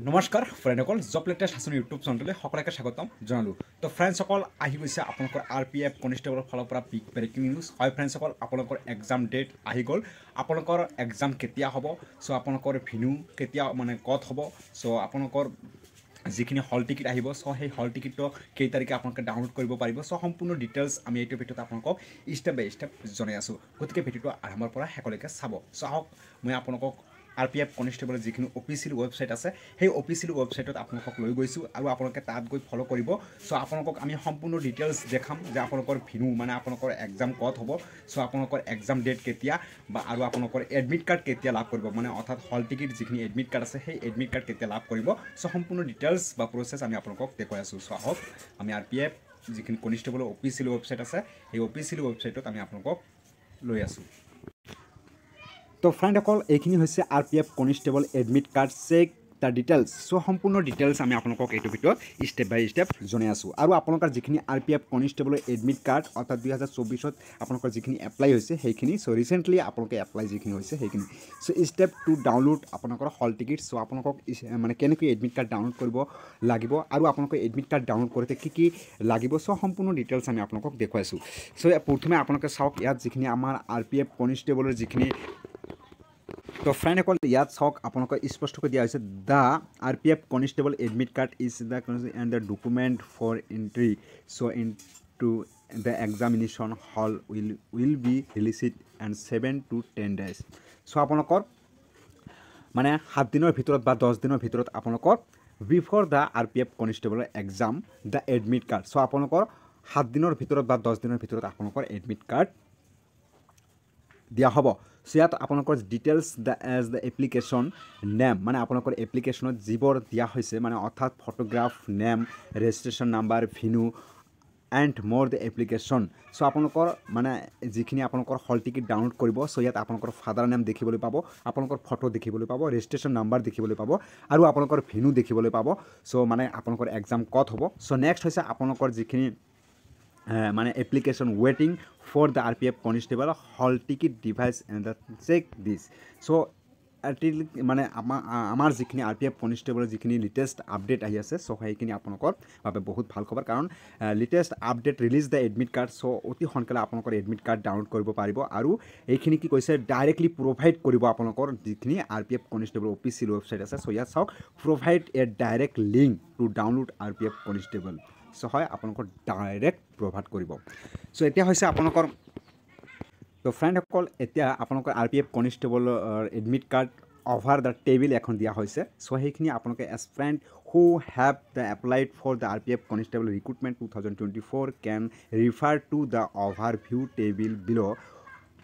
নমস্কাৰ ফ্ৰেণ্ডসকল job latest Hason YouTube চেনেললৈ সকলোকে স্বাগতম জনালোঁ তো ফ্ৰেণ্ডসকল আহি গৈছে আপোনালোকৰ RPF কনষ্টেবলৰ ফালৰ পৰা বিগ ব্ৰেকিং নিউজ হয় ফ্ৰেণ্ডসকল আপোনালোকৰ এক্সাম ডেট আহি গ'ল আপোনালোকৰ এক্সাম কেতিয়া হ'ব চ' আপোনালোকৰ ভেন্যু কেতিয়া মানে ক'ত হ'ব চ' আপোনালোকৰ যিখিনি হল টিকেট আহিব চ' সেই হল টিকেটটো কেই তাৰিখে আপোনালোকে ডাউনলোড কৰিব পাৰিব চ' সম্পূৰ্ণ ডিটেইলছ আমি এইটো ভিডিঅ'ত আপোনালোকক ষ্টেপ বাই ষ্টেপ জনাই আছোঁ গতিকে ভিডিঅ'টো আৰম্ভৰ পৰা শেষলৈকে চাব চ' আহক মই আপোনালোকক RPF কনষ্টেবলৰ যিখিনি অফিচিয়েল ৱেবছাইট আছে সেই অফিচিয়েল ৱেবছাইটত আপোনালোকক লৈ গৈছোঁ আৰু আপোনালোকে তাত গৈ ফ'ল' কৰিব চ' আপোনালোকক আমি সম্পূৰ্ণ ডিটেইলছ দেখাম যে আপোনালোকৰ ভেন্যু মানে আপোনালোকৰ এক্সাম ক'ত হ'ব চ' আপোনালোকৰ এক্সাম ডেট কেতিয়া বা আৰু আপোনালোকৰ এডমিট কাৰ্ড কেতিয়া লাভ কৰিব মানে অৰ্থাৎ হল টিকেট যিখিনি এডমিট কাৰ্ড আছে সেই এডমিট কাৰ্ড কেতিয়া লাভ কৰিব চ' সম্পূৰ্ণ ডিটেইলছ বা প্ৰচেছ আমি আপোনালোকক দেখুৱাই আছোঁ চ' আহক আমি RPF যিখিনি কনষ্টেবলৰ অফিচিয়েল ৱেবছাইট আছে সেই অফিচিয়েল ৱেবছাইটত আমি আপোনালোকক লৈ আছোঁ তো ফ্ৰেণ্ডসকল এইখিনি হৈছে RPF constable admit card check তাৰ ডিটেইলছ চ' সম্পূৰ্ণ ডিটেইলছ আমি আপোনালোকক এইটো ভিডিঅ'ত ষ্টেপ বাই ষ্টেপ জনাই আছোঁ আৰু আপোনালোকৰ যিখিনি RPF কনষ্টেবলৰ এডমিট কাৰ্ড অৰ্থাৎ 2024ত আপোনালোকৰ যিখিনি এপ্লাই হৈছে সেইখিনি চ' ৰিচেণ্টলি আপোনালোকে এপ্লাই যিখিনি হৈছে সেইখিনি চ' ষ্টেপ টু ডাউনলোড আপোনালোকৰ হল টিকেট চ' আপোনালোকক মানে কেনেকৈ এডমিট কাৰ্ড ডাউনলোড কৰিব লাগিব আৰু আপোনালোকৰ এডমিট কাৰ্ড ডাউনলোড কৰোঁতে কি লাগিব চ' সম্পূৰ্ণ ডিটেইলছ আমি আপোনালোকক দেখুৱাইছোঁ চ' প্ৰথমে আপোনালোকে চাওক ইয়াত যিখিনি আমাৰ RPF কনষ্টেবলৰ যিখিনি তো ফ্ৰেণ্ডসকল ইয়াত চাওক আপোনালোকক স্পষ্টকৈ দিয়া হৈছে the RPF constable admit card is the and the document for entry so' into the examination hall will be released and 7 to 10 days so' আপোনালোকৰ মানে 7 দিনৰ ভিতৰত বা 10 দিনৰ ভিতৰত আপোনালোকৰ বিফৰ দ্য RPF কনষ্টেবলৰ exam the admit card so' আপোনালোকৰ 7 দিনৰ ভিতৰত বা 10 দিনৰ ভিতৰত আপোনালোকৰ এডমিট কাৰ্ড দিয়া হ'ব চ' ইয়াত আপোনালোকৰ details as the application name মানে আপোনালোকৰ এপ্লিকেশ্যনত যিবোৰ দিয়া হৈছে মানে অৰ্থাৎ photograph name registration number venue and more the application so' আপোনালোকৰ মানে যিখিনি আপোনালোকৰ হল টিকেট ডাউনলোড কৰিব চ' ইয়াত আপোনালোকৰ ফাদাৰ নেম দেখিবলৈ পাব আপোনালোকৰ ফটো দেখিবলৈ পাব ৰেজিষ্ট্ৰেশ্যন নাম্বাৰ দেখিবলৈ পাব আৰু আপোনালোকৰ ভেন্যু দেখিবলৈ পাব চ' মানে আপোনালোকৰ এক্সাম ক'ত হ'ব চ' নেক্সট হৈছে আপোনালোকৰ যিখিনি মানে এপ্লিকেশ্যন ৱেটিং for the RPF constable hall ticket device and the check this so' মানে আমাৰ যিখিনি RPF কনষ্টেবলৰ যিখিনি লেটেষ্ট আপডেট আহি আছে চ' সেইখিনি আপোনালোকৰ বাবে বহুত ভাল খবৰ কাৰণ latest update release the admit card so' অতি সোনকালে আপোনালোকৰ এডমিট কাৰ্ড ডাউনলোড কৰিব পাৰিব আৰু এইখিনি কি কৈছে ডাইৰেক্টলি প্ৰভাইড কৰিব আপোনালোকৰ যিখিনি RPF কনষ্টেবল অফিচিয়েল ৱেবছাইট আছে চ' ইয়াত চাওক provide a direct link to download RPF constable so' হয় আপোনালোকৰ ডাইৰেক্ট প্ৰভাইড কৰিব চ' এতিয়া হৈছে আপোনালোকৰ তো ফ্ৰেণ্ডসকল এতিয়া আপোনালোকৰ RPF কনষ্টেবলৰ admit card over the table এখন দিয়া হৈছে চ' সেইখিনি আপোনালোকে aspirants who have the applied for the RPF constable recruitment 2024 can refer to the overview table below'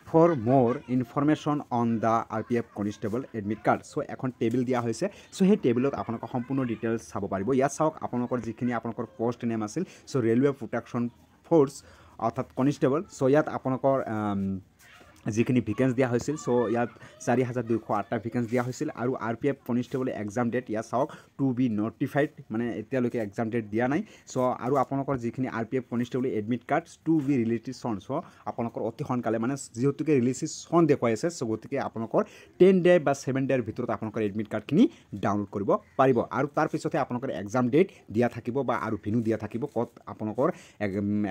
for more information on the RPF constable admit card so' এখন table দিয়া হৈছে চ' সেই টেবলত আপোনালোকৰ সম্পূৰ্ণ ডিটেইলছ চাব পাৰিব ইয়াত চাওক আপোনালোকৰ যিখিনি আপোনালোকৰ পষ্ট নেম আছিল চ' ৰেলৱে প্ৰটেকশ্যন ফ'ৰ্চ অৰ্থাৎ কনষ্টেবল চ' ইয়াত আপোনালোকৰ যিখিনি ভেকেঞ্চ দিয়া হৈছিল চ' ইয়াত 4208টা ভেকেঞ্চ দিয়া হৈছিল আৰু RPF কনষ্টেবল এক্সাম ডেট ইয়াত চাওক টু বি নটিফাইড মানে এতিয়ালৈকে এক্সাম ডেট দিয়া নাই চ' আৰু আপোনালোকৰ যিখিনি RPF constable admit card to be released soon so' আপোনালোকৰ অতি সোনকালে মানে যিহেতুকে ৰিলিজ চন দেখুৱাই আছে চ' গতিকে আপোনালোকৰ 10 ডে বা 7 ডেৰ ভিতৰত আপোনালোকৰ এডমিট কাৰ্ডখিনি ডাউনলোড কৰিব পাৰিব আৰু তাৰপিছতে আপোনালোকৰ এক্সাম ডেট দিয়া থাকিব বা আৰু ভেন্যু দিয়া থাকিব ক'ত আপোনালোকৰ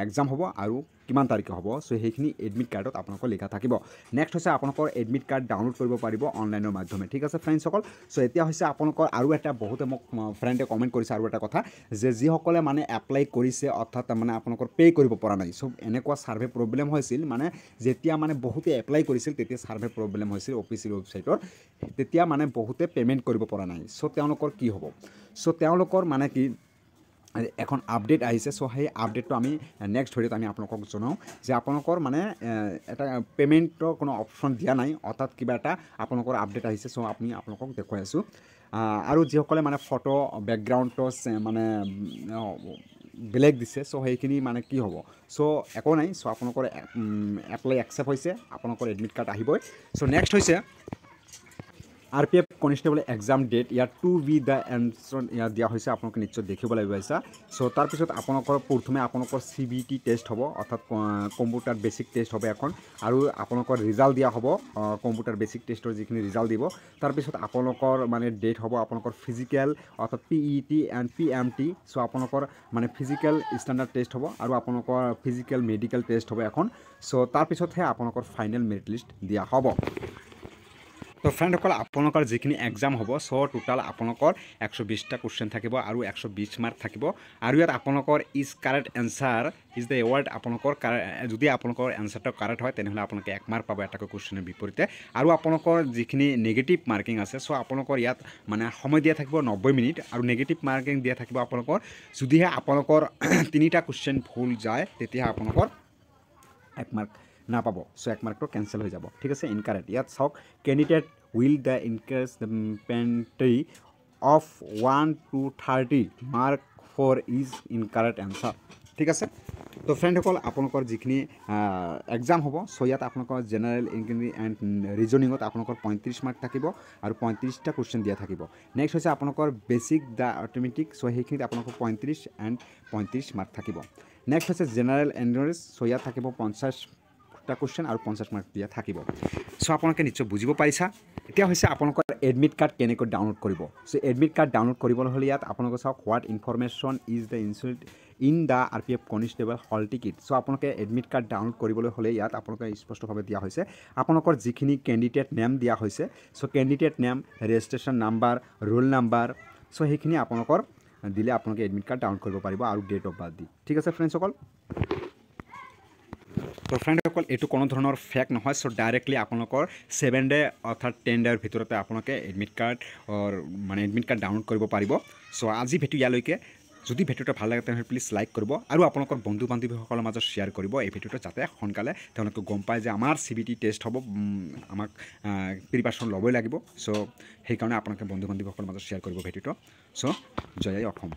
এক্সাম হ'ব আৰু কিমান তাৰিখে হ'ব চ' সেইখিনি এডমিট কাৰ্ডত আপোনালোকৰ লিখা থাকিব নেক্সট হৈছে আপোনালোকৰ এডমিট কাৰ্ড ডাউনলোড কৰিব পাৰিব অনলাইনৰ মাধ্যমে ঠিক আছে ফ্ৰেণ্ডসকল চ' এতিয়া হৈছে আপোনালোকৰ আৰু এটা বহুতে মোক ফ্ৰেণ্ডে কমেণ্ট কৰিছে আৰু এটা কথা যে যিসকলে মানে এপ্লাই কৰিছে অৰ্থাৎ মানে আপোনালোকৰ পে' কৰিব পৰা নাই চ' এনেকুৱা ছাৰ্ভে প্ৰব্লেম হৈছিল মানে যেতিয়া মানে বহুতে এপ্লাই কৰিছিল তেতিয়া ছাৰ্ভে প্ৰব্লেম হৈছিল অফিচিয়েল ৱেবছাইটৰ তেতিয়া মানে বহুতে পে'মেণ্ট কৰিব পৰা নাই চ' তেওঁলোকৰ কি হ'ব চ' তেওঁলোকৰ মানে কি এখন আপডেট আহিছে চ' সেই আপডেটটো আমি নেক্সট ভিডিঅ'ত আমি আপোনালোকক জনাওঁ যে আপোনালোকৰ মানে এটা পে'মেণ্টৰ কোনো অপশ্যন দিয়া নাই অৰ্থাৎ কিবা এটা আপোনালোকৰ আপডেট আহিছে চ' আমি আপোনালোকক দেখুৱাই আছোঁ আৰু যিসকলে মানে ফটো বেকগ্ৰাউণ্ডটো মানে বেলেগ দিছে চ' সেইখিনি মানে কি হ'ব চ' একো নাই চ' আপোনালোকৰ এপ্লাই একচেপ্ট হৈছে আপোনালোকৰ এডমিট কাৰ্ড আহিবই চ' নেক্সট হৈছে RPF কনষ্টেবল এক্সাম ডেট ইয়াৰ টু বি দ্য এনচাৰ ইয়াত দিয়া হৈছে আপোনালোকে নিশ্চয় দেখিবলৈ পাইছা চ' তাৰপিছত আপোনালোকৰ প্ৰথমে আপোনালোকৰ CBT টেষ্ট হ'ব অৰ্থাৎ কম্পিউটাৰ বেচিক টেষ্ট হ'ব এখন আৰু আপোনালোকৰ ৰিজাল্ট দিয়া হ'ব কম্পিউটাৰ বেচিক টেষ্টৰ যিখিনি ৰিজাল্ট দিব তাৰপিছত আপোনালোকৰ মানে ডেট হ'ব আপোনালোকৰ ফিজিকেল অৰ্থাৎ PET এণ্ড PMT চ' আপোনালোকৰ মানে ফিজিকেল ষ্টেণ্ডাৰ্ড টেষ্ট হ'ব আৰু আপোনালোকৰ ফিজিকেল মেডিকেল টেষ্ট হ'ব এখন চ' তাৰপিছতহে আপোনালোকৰ ফাইনেল মেৰিট লিষ্ট দিয়া হ'ব তো ফ্ৰেণ্ডসকল আপোনালোকৰ যিখিনি এক্সাম হ'ব চ' টোটাল আপোনালোকৰ 120টা কুৱেশ্যন থাকিব আৰু 120 মাৰ্ক থাকিব আৰু ইয়াত আপোনালোকৰ is correct answer is the award আপোনালোকৰ যদি আপোনালোকৰ এনচাৰটো কাৰেক্ট হয় তেনেহ'লে আপোনালোকে 1 মাৰ্ক পাব এটাকৈ কুৱেশ্যনৰ বিপৰীতে আৰু আপোনালোকৰ যিখিনি নেগেটিভ মাৰ্কিং আছে চ' আপোনালোকৰ ইয়াত মানে সময় দিয়া থাকিব 90 মিনিট আৰু নেগেটিভ মাৰ্কিং দিয়া থাকিব আপোনালোকৰ যদিহে আপোনালোকৰ 3টা কুৱেশ্যন ভুল যায় তেতিয়াহে আপোনালোকৰ 1 মাৰ্ক নাপাব চ' 1 মাৰ্কটো কেঞ্চেল হৈ যাব ঠিক আছে ইনকাৰেক্ট ইয়াত চাওক candidate will the increase the penalty of 1 to 30 mark for is incorrect answer ঠিক আছে তো ফ্ৰেণ্ডসকল আপোনালোকৰ যিখিনি এক্সাম হ'ব চ' ইয়াত আপোনালোকৰ জেনেৰেল ইংলিছ এণ্ড ৰিজনিঙত আপোনালোকৰ 35 মাৰ্ক থাকিব আৰু 35টা কুৱেশ্যন দিয়া থাকিব নেক্সট হৈছে আপোনালোকৰ বেচিক দ্য অট'মেটিক চ' সেইখিনিত আপোনালোকৰ 35 এণ্ড 35 মাৰ্ক থাকিব নেক্সট হৈছে জেনেৰেল এণ্ডুৰেঞ্চ চ' ইয়াত থাকিব 50টা কুৱেশ্যন আৰু 50 মাৰ্ক দিয়া থাকিব চ' আপোনালোকে নিশ্চয় বুজিব পাৰিছা এতিয়া হৈছে আপোনালোকৰ এডমিট কাৰ্ড কেনেকৈ ডাউনলোড কৰিব চ' এডমিট কাৰ্ড ডাউনলোড কৰিবলৈ হ'লে ইয়াত আপোনালোকে চাওক what information is the in the RPF constable hall ticket so' আপোনালোকে এডমিট কাৰ্ড ডাউনলোড কৰিবলৈ হ'লে ইয়াত আপোনালোকে স্পষ্টভাৱে দিয়া হৈছে আপোনালোকৰ যিখিনি কেণ্ডিডেট নেম দিয়া হৈছে so' candidate name registration number roll number so' সেইখিনি আপোনালোকৰ দিলে আপোনালোকে এডমিট কাৰ্ড ডাউনলোড কৰিব পাৰিব আৰু ডেট অফ বাৰ্থ দি ঠিক আছে ফ্ৰেণ্ডসকল তো ফ্ৰেণ্ডসকল এইটো কোনো ধৰণৰ ফেক নহয় চ' ডাইৰেক্টলি আপোনালোকৰ 7 ডে অৰ্থাৎ 10 ডেৰ ভিতৰতে আপোনালোকে এডমিট কাৰ্ড মানে এডমিট কাৰ্ড ডাউনলোড কৰিব পাৰিব চ' আজি ভিডিঅ' ইয়ালৈকে যদি ভিডিঅ'টো ভাল লাগে তেনেহ'লে প্লিজ লাইক কৰিব আৰু আপোনালোকৰ বন্ধু বান্ধৱীসকলৰ মাজত শ্বেয়াৰ কৰিব এই ভিডিঅ'টো যাতে সোনকালে তেওঁলোকে গম পায় যে আমাৰ CBT টেষ্ট হ'ব আমাক প্ৰিপাৰেশ্যন ল'বই লাগিব চ' সেইকাৰণে আপোনালোকে বন্ধু বান্ধৱীসকলৰ মাজত শ্বেয়াৰ কৰিব ভিডিঅ'টো চ' জয় অসম